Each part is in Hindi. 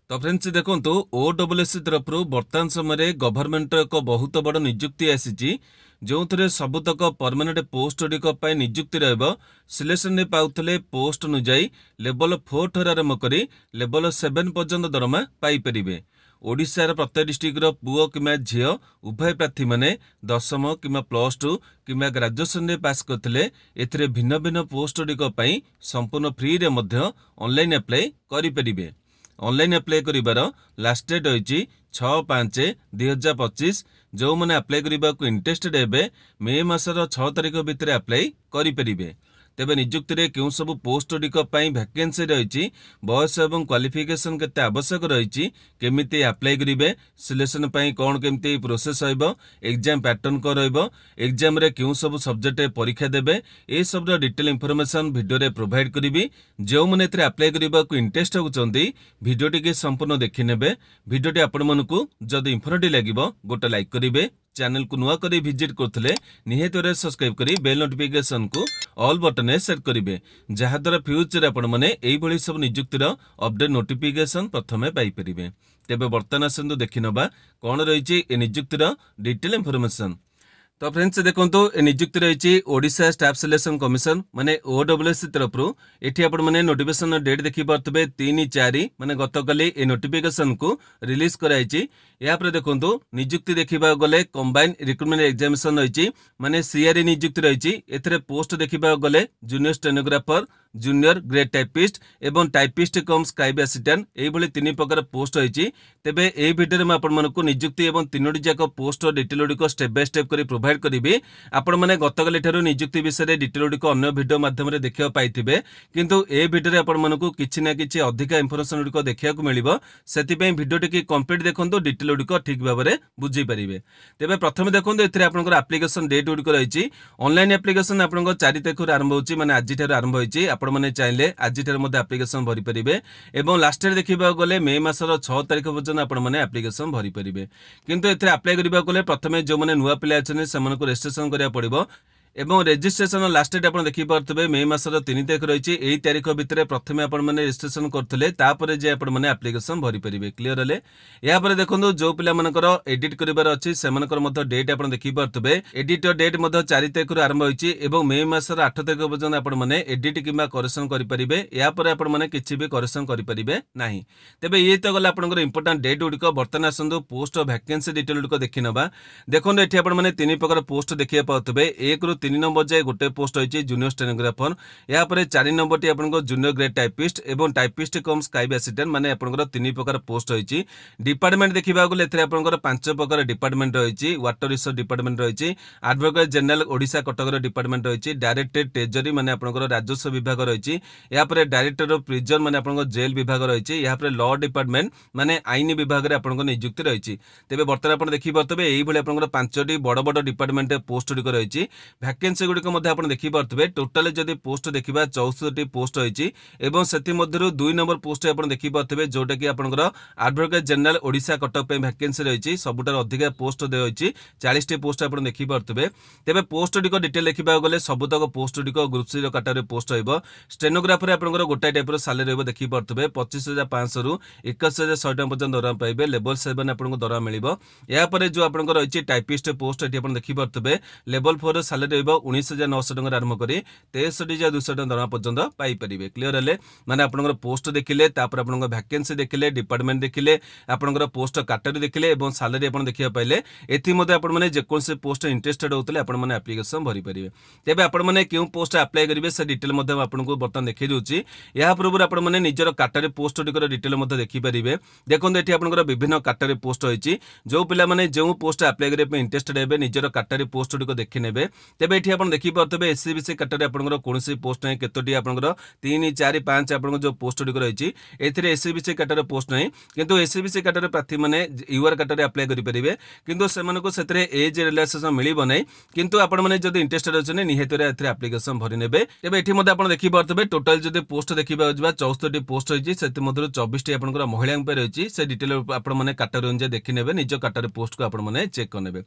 तो फ्रेंड्स देखो ओडब्ल्यूएससी तरफ बर्तमान समय गवर्नमेंट एक बहुत बड़ नियुक्ति आसी जो थे सबुतक परमानेंट पोस्ट गुड़िक नियुक्ति सिलेक्शन पाउले पोस्ट अनुजाई लेवल 4 ठार आरंभ कर लेवल 7 पर्यंत दरमा पाइपर। ओडिशार प्रत्येक डिस्ट्रिक्टर पुओ कि झी उभय प्रार्थी मैंने 10वीं कि +2 कि ग्रेजुएशन पास करते भिन्न भिन्न पोस्ट गुड़िक संपूर्ण फ्री रे ऑनलाइन अप्लाई करें। ऑनलाइन अप्लाई करिबार लास्ट डेट होइछि 6/5/2025। जो मैंने अप्लाई करने को इंटरेस्टेड हेबे मे मासर 6 तारिख भितर अप्लाई करें। तेबे नियुक्ति रे क्यों सब पोस्ट गुड़िक वैकेंसी रही बयस एवं क्वालिफिकेशन केते आवश्यक रही केमिति अप्लाई करेंगे सिलेक्शन कौन केमिति प्रोसेस हो एग्जाम पैटर्न कौन एग्जाम रे क्यों सब सब्जेक्ट परीक्षा देबे ए सब डिटेल इनफॉरमेशन वीडियो रे प्रोवाइड करी। जो मैंने अप्लाई करने को इंटरेस्ट होती वीडियो टी संपूर्ण देखि नेबे। वीडियो टी आपण मनकु जदि इन्फॉर्मेटिव लागिबो गोटे लाइक करिवे। चैनल को नुआ करी विजिट करथिले निहाती सब्सक्राइब करी बेल नोटिफिकेशन को ऑल बटन सेट करेंगे जहाद्वारा फ्यूचर आपण माने एई भली सब नियुक्तिर अपडेट नोटिफिकेशन प्रथमे पाई परिबे। तेबे वर्तमान आसंतु देखि नबा कोन रहिछि ए नियुक्तिर डिटेल इनफॉरमेशन। तो फ्रेंड्स देखो ए नियुक्ति रही ओडिशा स्टाफ सिलेक्शन कमिशन माने ओडब्ल्यूएससी तरफ एठी आपण माने नोटिफिकेशन डेट देखि पारतबे 3/4 माने गतकाली ए नोटिफिकेशन को रिलीज कराइछि। या पर देखो नियुक्ति देखिबा गले कंबाइन रिक्रूटमेंट एग्जामिनेशन रही माने सीआरई नियुक्ति रही एथरे पोस्ट देखिबा गले junior stenographer junior grade typist एवं टाइपिस्ट कम स्क्राइब असिस्टेंट एई भली 3 प्रकार पोस्ट रही। तेबे ए वीडियो में आपण मानकु नियुक्ति एवं 3टी जाक पोस्ट डिटेल गुड़िक स्टेप बाय स्टेप करी प्रोवाइड करी। आपण माने गतकाली ठारू नियुक्ति विषय डिटेल गुड़िक अन्य वीडियो माध्यम रे देखिया पाइथिबे किंतु ए वीडियो रे आपण मानकु किछि ना किछि अधिक इन्फॉर्मेशन गुड़िक देखिया को मिलिबो। सेति पई वीडियो टी कंप्लीट देखंतु डिटेल गुड़िक ठीक भाव में बुझी पारे। तेबे प्रथम देखो एथिरे आपनकर एप्लिकेशन डेट गुड़िक रही ऑनलाइन एप्लिकेशन आपनकर 4 तारिख आरंभ होची माने आज ठार आरंभ होईची। आपण माने चाहिले आज ठार मध्ये एप्लिकेशन भरि परिबे एवं लास्ट डेट देखिबा गले मे मासर 6 तारिख पर्यंत आपण माने एप्लिकेशन भरि परिबे। किंतु एथिरे अप्लाई करिबा गले प्रथमे जो माने नुवा पिला अछन सेमानको रजिस्ट्रेशन करिया पड़िबो एवं रजिस्ट्रेशन लास्ट डेट आप देखिपे मे मासर 3 तारिख रही यही तारिख भितर प्रथम आपने रजिस्ट्रेशन करते तापर जे आपने एप्लिकेशन भरी पारे। क्लीयर हेले यापर देखो जो पिला मानकर एडिट करिवार अछि सेमानकर मध्य डेट आप देखिपे एडिट डेट 4 तारिख आरंभ होइछि एवं मे मासर 8 तारिख पर्यंत आपने एडिट किंबा करेक्शन करेंगे। यापर आपने किसी भी करेक्शन करेंगे ना। तेबे ये तो गला आपनकर इंपोर्टेंट डेट गुड़िक बर्तमान आसतु पोस्ट वैकेंसी डिटेल गुड़िक देखि नबा। देखो ये आपने 3 प्रकार पोस्ट देखिए पाउतबे 1 ରୁ 3 नंबर जाए गोटे पोस्ट होइछि जूनियर स्टेनोग्राफर या पर 4 नंबर टी आपनको जूनियर ग्रेड टाइपिस्ट एवं टाइपिस्ट कम स्क्राइब असिस्टेंट माने आपनको 3 प्रकार पोस्ट होइछि। डिपार्टमेंट देखिबा गले एथरे आपनको 5 प्रकार डिपार्टमेंट रहिछि। वाटर रिसोर्स डिपार्टमेंट रहिछि advocate general Odisha Cuttack department रहिछि डायरेक्टरेट ट्रेजरी माने आपनको राजस्व विभाग रहिछि। या पर डायरेक्टर ऑफ प्रिजन माने आपनको जेल विभाग रहिछि। या पर लॉ डिपार्टमेंट माने आईन विभाग रे आपनको नियुक्ति रहिछि। तेबे वर्तमान आपण देखि परतबे एही भली आपनको 5टी बड़ बड़ डिपार्टमेंट पोस्ट गुड़िक रहिछि। वैकेंसी गुड़िक देखिपे टोटाल जदि पोस्ट देखा 64टी पोस्ट होइछि एवं सेति मध्यरु 2 नंबर पोस्ट आप देखिपे जोटा कि आपनकर एडवोकेट जनरल ओडिशा कटक पे वैकेंसी रहिछि सबुठार अधिक पोस्ट होइछि 40टी पोस्ट आप देखिपे। तेबे पोस्ट गुड़िक डिटेल देखा गले सबुतक पोस्ट गुड़िक ग्रुप सी कैटेगरी पोस्ट होइबो। स्टेनोग्राफर आपनकर गोटाए टाइप सालेरी रहइबो देखिपे 25,500 रु 21,100 टका पर्यंत दरमा पाइबे। लेवल 7 आपनको दरमा मिलिबो। या परे जो आपनकर रहिछि टाइपिस्ट पोस्ट एठी आपण देखिपे लेवल 4 सालेरी रहइबो 19,900 टका आरंभ करी 63,200 टका दरमा पर्यंत पाई परिबे। क्लियर हेले माने आपनकर पोस्ट देखिले तापर आपनकर वैकेंसी देखिले डिपार्टमेंट देखिले आपनकर पोस्ट कैटेगरी देखिले एवं सालेरी आपण देखिया पाइले एथि मध्ये आपण माने जे कोन से पोस्ट इंटरेस्टेड होतले आपण माने एप्लिकेशन भरि परिबे। तेबे आपण माने केउ पोस्ट अप्लाई करिवे से डिटेल मध्ये आपनको बर्तन देखि दोछि। या पूर्व आपण माने निजर कैटेगरी पोस्ट डिकर डिटेल मध्ये देखि परिबे। देखोन एथि आपनकर विभिन्न कैटेगरी पोस्ट होइछि जो पिला माने जेउ पोस्ट अप्लाई करिवे पे इंटरेस्टेड हेबे निजर कैटेगरी पोस्ट डिको देखि नेबे। तेबे एथि आपण देखि परतबे एससीबीसी कैटेगरी आपनकर कोनसी पोस्ट नै केतोटी आपनकर 3 4 5 आपनकर जो पोस्ट डिको रहिछि एथिरे एससीबीसी कैटेगरी पोस्ट नै किंतु एससीबीसी कैटेगरी प्रार्थी माने यूआर कैटेगरी अप्लाई करि परिबे किंतु सेमानको सेतरे एज रिलैक्सेशन मिलिबो नै किंतु आपण माने जदि इंटरेस्टेड अछने निहेतरे एथिरे एप्लिकेशन भरि नेबे। तेबे एथि मध्ये आपण देखि परतबे टोटल जदि पोस्ट देखिबा जबा 64टी पोस्ट होइछि सेति मध्यरु 24टी आपनकर महिलांक पे रहिछि से डिटेल आपण माने कैटेगरी अनुसार देखि नेबे निज कैटेगरी पोस्ट को आपण माने चेक कर नेबे।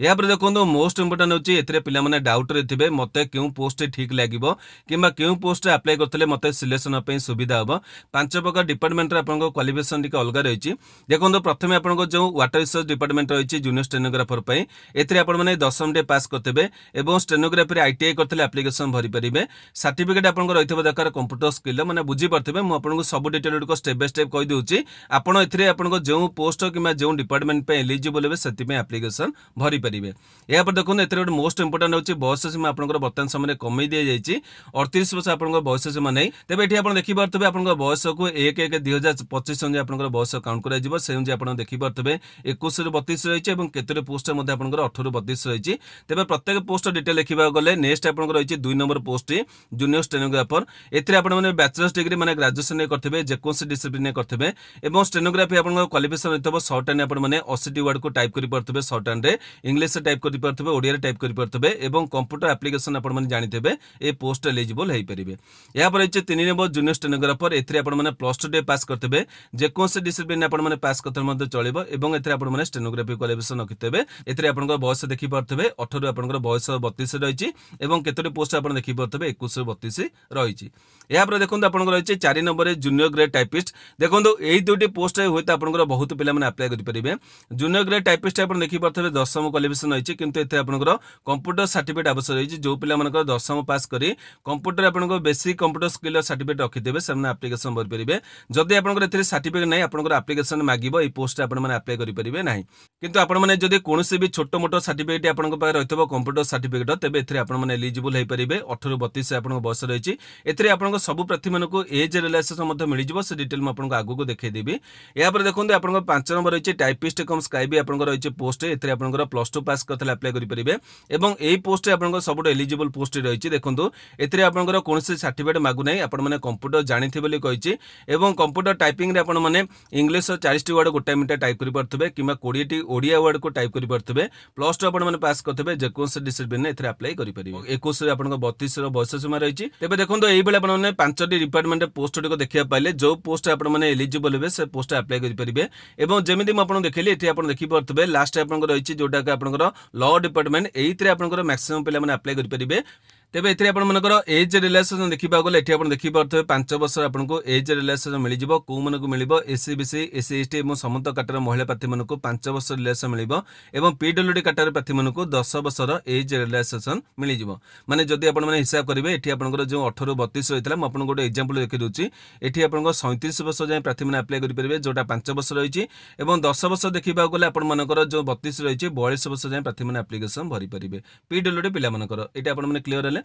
या पर देखों मोस्ट इंपोर्टेंट होछि एथिरे पिला माने डाउट रे थिबे मते क्यों पोस्ट ठीक लागिबो किंबा क्यों पोस्ट अप्लाई करथले मते सिलेक्शन पे सुविधा हबो पांच प्रकार डिपार्टमेंट रे आपन क्वालिफिकेशन टिके अलग रहिछि देखंतो प्रथमे आपन जो वाटर रिसर्च डिपार्टमेंट रहिछि जूनियर स्टेनोग्राफर पे एथरे आपन माने 10म डे पास करथबे एवं स्टेनोग्राफी रे आईटीआई करथले एप्लीकेशन भरि परिबे सर्टिफिकेट आपन रहिथबो दरकार कंप्यूटर स्किल माने बुझी परथबे मु आपन सब डिटेल को स्टेप बाय स्टेप कहि दोछि आपन एथरे आपन जो पोस्ट किंबा जो डिपार्टमेंट पे एलिजिबल हेबे सेति पे एप्लीकेशन भरि परिबे या पर देखो एथरे मोस्ट इंपोर्टेंट होछि बयस सीमा आपन वर्तमान समय कमी दिया जाइछि 38 वर्ष आपन बयस सीमा नै तेबे एठी आपन देखि परथबे आपन बयस को 1/1/2025 संजे आपन बयस काउंट करा जिवो से जे आपन देखि परथबे 21 ରୁ 32 रहिछि एवं केतरे पोस्ट मध्ये आपन 18 ରୁ 32 रहिछि तेबे प्रत्येक पोस्ट डिटेल लिखिबा गले नेक्स्ट आपन रहिछि 2 नंबर पोस्ट जूनियर स्टेनोग्राफर एथरे आपन माने बैचलर्स डिग्री माने ग्रेजुएशन करथबे जेकोस डिसिप्लिन करथबे एवं स्टेनोग्राफी आपन क्वालिफिकेशन रहितबो शॉर्ट हैंड आपन माने 80 वर्ड को टाइप करि परथबे शॉर्ट हैंड रे इंग्लिश से टाइप करि परथबे ओडिया रे टाइप करि परथबे एवं कंप्यूटर एप्लीकेशन आपन माने जानिथबे ए पोस्ट एलिजिबल हेइ परिबे या पर रहिछि 3 नंबर जूनियर स्टेनोग्राफर एथरे आपन माने +2 डे पास करथबे जेकोस डिसिप्लिन आपन माने पास करथले मध्ये चलिबो एवं एथरे आपन माने स्टेनोग्राफी क्वालिफिकेशन रखिथबे एथरे आपन बयस देखि परथबे 18 ରୁ आपन बयस 32 रहिछि एवं केतोटी पोस्ट आपन देखि परथबे 21 ରୁ 32 रहिछि या पर देखंतु आपन रहिछि 4 नंबर जूनियर ग्रेड टाइपिस्ट देखंतु एई दुटी पोस्ट होइता आपन बहुत पिला माने अप्लाई करि परिबे जूनियर ग्रेड टाइपिस्ट आपन देखि परथबे 10म क्वालिफिकेशन रहिछि किंतु एथे आपन कंप्यूटर सर्टिफिकेट आवश्यक रहिछि जो पिला मानकर 10म पास करी कंप्यूटर आपन बेसिक कंप्यूटर स्किल सर्टिफिकेट रखिथबे सेमने एप्लीकेशन भरि परिबे जदि आपन एथे सर्टिफिकेट नै आपन एप्लीकेशन मागिबो ए पोस्ट आपन माने अप्लाई करि परिबे नाही किंतु आपन माने जदि कोनोसी भी छोटो मोटो सर्टिफिकेट आपन पाखे रहितबो कंप्यूटर सर्टिफिकेट तेबे एथे आपन माने एलिजिबल हेइ परिबे 18 ରୁ 32 आपन बयस रहिछि एथे आपन सब प्रार्थी मानको एज रिलेशन मध्ये मिलि जिवो से डिटेल म आपन आगु को देखै देबी या पर देखंतु आपन 5 नंबर रहिछि टाइपिस्ट कम स्क्राइब आपन रहिछि पोस्ट एथे आपन +2 पास करथले अप्लाई करि परिबे एवं एई पोस्ट आपन सब एलिजिबल पोस्ट रहिछि देखंतु एथे आपन कोनोसी सर्टिफिकेट मागु नै आपन माने कंप्यूटर जानिथि बोली कहिछि एवं कंप्यूटर टाइपिंग रे आपन माने इंग्लिश 40 टी वर्ड गोटा मिनिट टाइप करि परथबे किबा 20 टी ओडिया वर्ड को टाइप करि परथबे +2 आपन माने पास करथबे जेकोस डिसिप्लिन एथे अप्लाई करि परिबे 21 रे आपन 32 रो बयस सीमा रहिछि तेबे देखंतु एई बेले आपन माने 5 टी डिपार्टमेंट पोस्ट को देखिया पाइले जो पोस्ट आपन माने एलिजिबल हेबे से पोस्ट अप्लाई करि परिबे एवं जेमिति म आपन देखिले एठी आपन देखि परथबे लास्ट आपन रहिछि जोटा के आपन लॉ डिपार्टमेंट एइथरे आपन मैक्सिमम पिला माने अप्लाई करि परिबे तेबे एथरे आपन मनकर एज रिलेशन देखिबा गले एठी आपन देखि परथबे 5 वर्ष आपन को एज रिलेशन मिलि जिवो को मन को मिलिबो एससी बीसी एससी एसटी एवं समस्त काटर महिला प्रार्थी मन को 5 वर्ष रिलेशन मिलिबो एवं पीडब्ल्यूडी काटर प्रार्थी मन को 10 वर्षर एज रिलेशन मिलि जिवो माने जदी आपन माने हिसाब करिवे एठी आपन जो 18 ରୁ 32 होइतला म आपन गोटे एग्जांपल देखि दोछि एठी आपन 37 वर्ष जाय प्रार्थी मन अप्लाई करि परिबे जोटा 5 वर्ष रहिछि एवं 10 वर्ष देखिबा गले आपन मनकर जो 32 रहिछि 42 वर्ष जाय प्रार्थी मन एप्लीकेशन भरि परिबे पीडब्ल्यूडी पिला मनकर एठी आपन माने क्लियर हले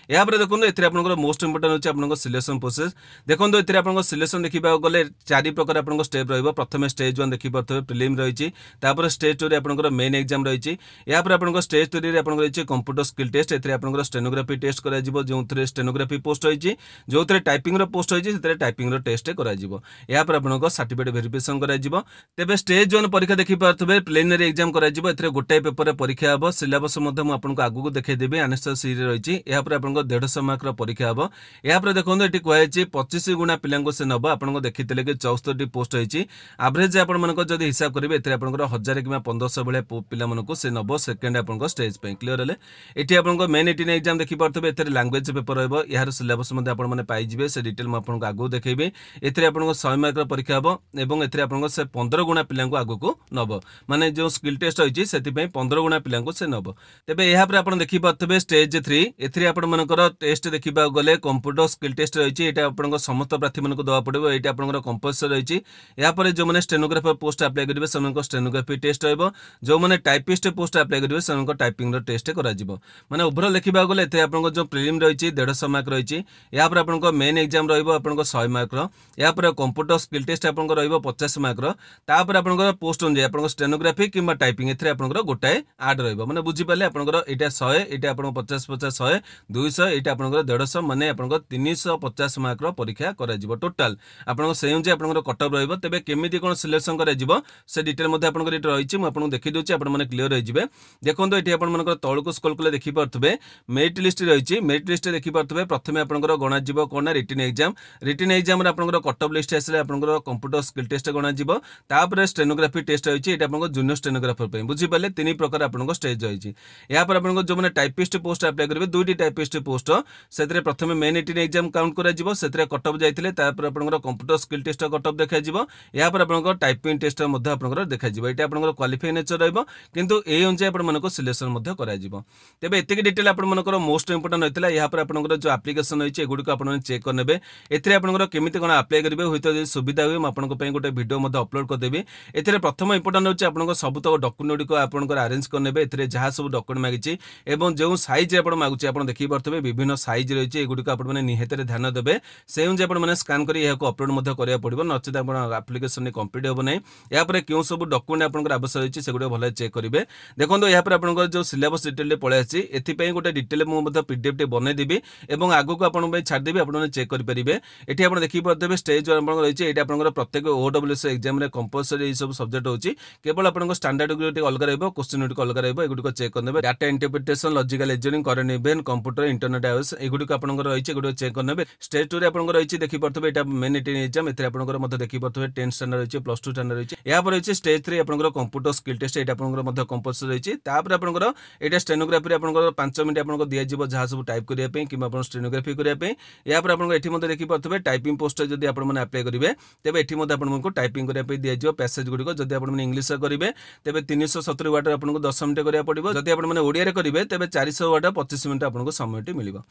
या पर देखो एथरे आपन मोस्ट इंपोर्टेंट होछि आपन सिलेक्शन प्रोसेस देखो एथरे आपन सिलेक्शन देखिबा गले 4 प्रकार आपन स्टेप रहइबो प्रथमे स्टेज 1 देखि परथबे प्रीलिम रहिछि तापर स्टेज 2 रे आपन मेन एग्जाम रहिछि या पर आपन स्टेज 3 रे आपन रहिछि कंप्यूटर स्किल टेस्ट एथरे आपन स्टेनोग्राफी टेस्ट करा जिवो जोथरे स्टेनोग्राफी पोस्ट होइछि जोथरे टाइपिंग रो पोस्ट होइछि सेथरे टाइपिंग रो टेस्ट करा जिवो या पर आपन सर्टिफिकेट वेरिफिकेशन करा जिवो तेबे स्टेज 1 परीक्षा देखि परथबे प्रीलिमिनरी एग्जाम करा जिवो एथरे गोटाय पेपर रे परीक्षा हबो सिलेबस मध्ये म आपन आगु को देखै देबे आंसर सी रे रहिछि या पर आपन 150 मार्क रो परीक्षा हबो या पर देखोन एटी कहैछि 25 गुणा पिलांको से नबो आपन देखितले कि 64 पोस्ट होइछि एवरेज आपन मानको जदी हिसाब करिवे एथरे आपन 1000 किबा 1500 बळे पिला मानको से नबो सेकंड आपन स्टेज पे क्लियर हले एटी आपन मेन 18 एग्जाम देखि परथबे एथरे लैंग्वेज पेपर रहबो यार सिलेबस मध्ये आपन माने पाइ जिवे से डिटेल म आपन आगु देखैबे एथरे आपन 100 मार्क रो परीक्षा हबो एवं एथरे आपन से 15 गुणा पिलांको आगु को नबो माने जो स्किल टेस्ट होइछि सेति पे 15 गुणा पिलांको से नबो तेबे एहा पर आपन देखि परथबे स्टेज 3 एथरे आपन मानकर टेस्ट देखिबा गले कंप्यूटर स्किल टेस्ट रहिछि एटा आपन समस्त प्रार्थी मन को दवा पड़िबो एटा आपन कंपल्सरी रहिछि या पर जो माने स्टेनोग्राफर पोस्ट अप्लाई करिवे सनक स्टेनोग्राफी टेस्ट रहबो जो माने टाइपिस्ट पोस्ट अप्लाई करिवे सनक टाइपिंग रो टेस्ट करा जिवो माने ओवरऑल देखिबा गले एते आपन जो प्रीलिम रहिछि 150 मार्क रहिछि या पर आपन मेन एग्जाम रहबो आपन 100 मार्क रो या पर कंप्यूटर स्किल टेस्ट आपन रहबो 50 मार्क रो ता पर आपन पोस्ट जे आपन स्टेनोग्राफी किबा टाइपिंग एथरे आपन गोटाय ऐड रहबो माने बुझि पाले आपन एटा 100 एटा आपन 50 50 100 200 एटा आपनकर 150 माने आपनकर 350 मार्क रो परीक्षा करा जिवो टोटल आपन से जे आपनकर कटअप रहइबो तबे केमिति कोन सिलेक्शन करा जिवो से डिटेल मध्ये आपनकर एटा रहिछि म आपन देखि दोछि आपन माने क्लियर रहि जिवे देखोंतो एठी आपन मानकर तळको स्क्रॉल कले देखि परथबे मेरिट लिस्ट रहिछि मेरिट लिस्ट देखि परथबे प्रथमे आपनकर गणा जिवो कोना रिटन एग्जाम रे आपनकर कटअप लिस्ट आसले आपनकर कंप्यूटर स्किल टेस्ट गणा जिवो तापर स्टेनोग्राफी टेस्ट रहिछि एटा आपनकर जूनियर स्टेनोग्राफर पे बुझि पाले तीन प्रकार आपनकर स्टेज रहिछि या पर आपनकर जो माने टाइपिस्ट पोस्ट अप्लाई करबे दुईटी टाइपिस्ट पोस्ट सेतरे प्रथमे मेन रिटन एग्जाम काउंट करा जिवो सेतरे कटअप जाइतिले तापर आपनकर कंप्यूटर स्किल टेस्ट कटअप देखा जिवो या पर आपनकर टाइपिंग टेस्ट मध्ये आपनकर देखा जिवो एटा आपनकर क्वालिफाई नेचर रहइबो किंतु ए अनुसार आपण मानको सिलेक्शन मध्ये करा जिवो तेबे एतिक डिटेल आपण मानकर मोस्ट इंपोर्टेंट होइतला या पर आपनकर जो एप्लीकेशन होइछि एगुडी को आपण चेक करनेबे एथिरे आपनकर केमिति कोन अप्लाई करबे होइतो जे सुविधा होय म आपनको पय गोटे वीडियो मध्ये अपलोड कर देबी एथिरे प्रथम इंपोर्टेंट होछि आपनकर सब तो डॉक्यूमेंट को आपनकर अरेंज करनेबे एथिरे जहा सब डॉक्यूमेंट मागिछि एवं जो साइज आपण मागुछि आपण देखि परतबे विभिन्न साइज रहिछि एगुडी को आपण माने निहेतरे ध्यान देबे से जे आपण माने स्कैन करी एहा को अपलोड मध्ये करिया पड़िबो नचेत आपण एप्लीकेशन ने कंप्लीट होबो नै या पर क्यों सब डॉक्यूमेंट आपनकर आवश्यक होछि सेगुडी भले चेक करिवे देखो यहाँ पर आपनकर जो सिलेबस डिटेल पळे आछि एथि गोटे डिटेल मुझे पीडीएफ टे बनै देबी एवं आगो को आपन पे छाड़ देबी आपन चेक करि परिबे एठी आपन देखि परदेबे स्टेज आपन रहिछि एटा आपनकर प्रत्येक ओडब्ल्यूएस एग्जाम रे कंपलसरी ए सब सब्जेक्ट होछि केवल आपनकर स्टैंडर्ड ग्रेड अलग रहइबो क्वेश्चन यूनिट अलग रहइबो एगुडी को चेक करनेबे data interpretation logical reasoning current event computer internet awareness एगुडी को आपनकर रहिछि एगुडी चेक करनेबे स्टेज 2 रे आपनकर रहिछि देखि परतबे एटा मेन एग्जाम एथि आपनकर मते देखि परतबे 10 स्टैंडर्ड रहिछि प्लस 2 स्टैंडर्ड रहिछि या पर रहिछि स्टेज 3 आपनकर कंप्यूटर स्किल टेस्ट एटा आपनकर मते कंपलसरी रहिछि तापर आपनकर एटा स्टेनोग्राफी आपनकर 5 मिनिट आपनकर दिया जिवो जहा सब टाइप करिया पे कि आपन स्टेनोग्राफी करिया पे या पर आपनकर एठी मते देखि परतबे टाइपिंग पोस्ट जदी आपन माने अप्लाई करिवे तेबे एठी मते आपन को टाइपिंग करिया पे दिया जिवो पैसेज गुडी को जदी आपन माने इंग्लिश करिवे तेबे 370 वर्ड आपन को 10 मिनिट करिया पड़िबो जदी आपन माने ओडिया रे करिवे तेबे 400 वर्ड 25 मिनिट आपन को समय मिलिबो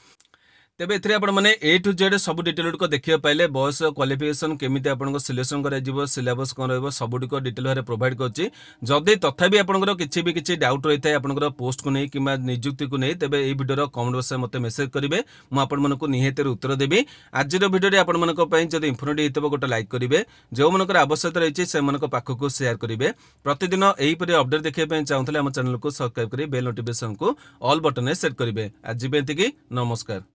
तेबे एथरे आपण माने ए टू जेड सब डिटेल को देखिया पाइले बॉयस क्वालिफिकेशन केमिति आपण को सिलेक्शन करा जिवो सिलेबस कोन रहबो सब को डिटेल रे प्रोवाइड करछि जदी तथापि आपण किछि डाउट रहिथाय आपण पोस्ट को नै किबा नियुक्ति को नै तेबे ए वीडियो रो कमेंट बॉक्स मते मेसेज करिवे मु आपण मानको निहेते उत्तर देबी आज रो वीडियो रे आपण मानको पय जदी इन्फॉर्मेटिव हेतबो गोटे लाइक करिवे जो मानकर आवश्यकता रहिछि से मानको पाखो को शेयर करिवे प्रतिदिन एही परि अपडेट देखिया पय चाहथले हम चैनल को सब्सक्राइब करि बेल नोटिफिकेशन को ऑल बटन ने सेट करिवे आज बेंति की नमस्कार।